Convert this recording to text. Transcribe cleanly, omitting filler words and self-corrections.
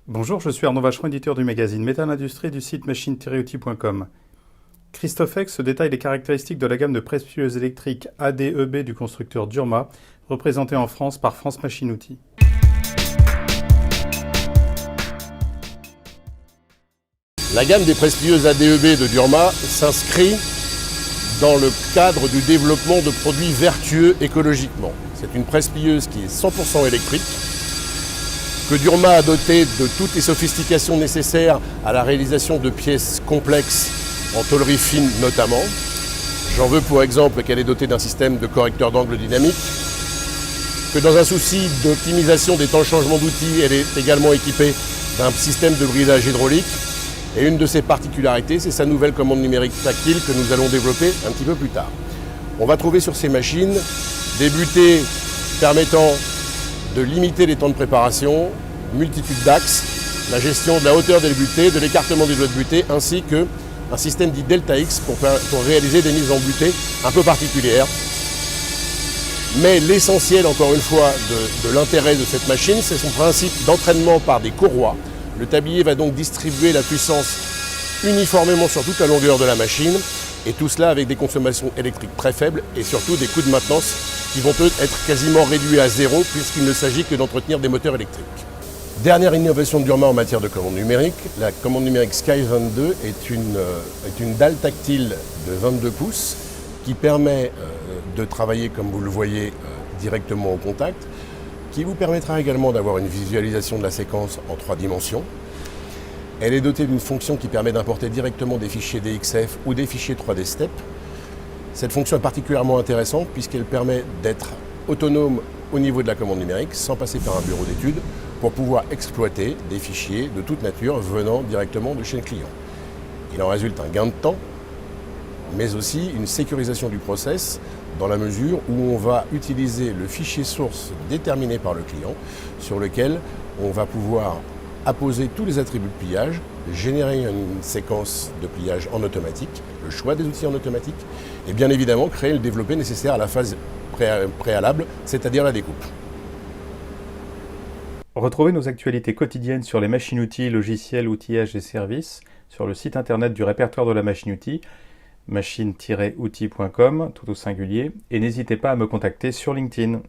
Bonjour, je suis Arnaud Vacheron, éditeur du magazine Métal Industrie du site machine-outil.com. Christoflex détaille les caractéristiques de la gamme de presse-plieuses électriques ADEB du constructeur Durma, représentée en France par France Machine Outil. La gamme des presse-plieuses ADEB de Durma s'inscrit dans le cadre du développement de produits vertueux écologiquement. C'est une presse-plieuse qui est 100% électrique, que Durma a doté de toutes les sophistications nécessaires à la réalisation de pièces complexes en tôlerie fine notamment. J'en veux pour exemple qu'elle est dotée d'un système de correcteur d'angle dynamique, que dans un souci d'optimisation des temps de changement d'outils, elle est également équipée d'un système de bridage hydraulique. Et une de ses particularités, c'est sa nouvelle commande numérique tactile que nous allons développer un petit peu plus tard. On va trouver sur ces machines des butées permettant de limiter les temps de préparation, multitude d'axes, la gestion de la hauteur des butées, de l'écartement des doigts de butée, ainsi qu'un système dit Delta X pour réaliser des mises en butée un peu particulières. Mais l'essentiel, encore une fois, de l'intérêt de cette machine, c'est son principe d'entraînement par des courroies. Le tablier va donc distribuer la puissance uniformément sur toute la longueur de la machine, et tout cela avec des consommations électriques très faibles et surtout des coûts de maintenance qui vont être quasiment réduits à zéro puisqu'il ne s'agit que d'entretenir des moteurs électriques. Dernière innovation de Durma en matière de commande numérique, la commande numérique Sky 22 est une dalle tactile de 22 pouces qui permet de travailler, comme vous le voyez, directement au contact, qui vous permettra également d'avoir une visualisation de la séquence en 3 dimensions. Elle est dotée d'une fonction qui permet d'importer directement des fichiers DXF ou des fichiers 3D Step. Cette fonction est particulièrement intéressante puisqu'elle permet d'être autonome au niveau de la commande numérique sans passer par un bureau d'études pour pouvoir exploiter des fichiers de toute nature venant directement de chez le client. Il en résulte un gain de temps, mais aussi une sécurisation du process dans la mesure où on va utiliser le fichier source déterminé par le client sur lequel on va pouvoir apposer tous les attributs de pliage, générer une séquence de pliage en automatique, le choix des outils en automatique et bien évidemment créer le développé nécessaire à la phase préalable, c'est-à-dire la découpe. Retrouvez nos actualités quotidiennes sur les machines-outils, logiciels, outillages et services sur le site internet du répertoire de la machine-outil, machine-outil.com, tout au singulier, et n'hésitez pas à me contacter sur LinkedIn.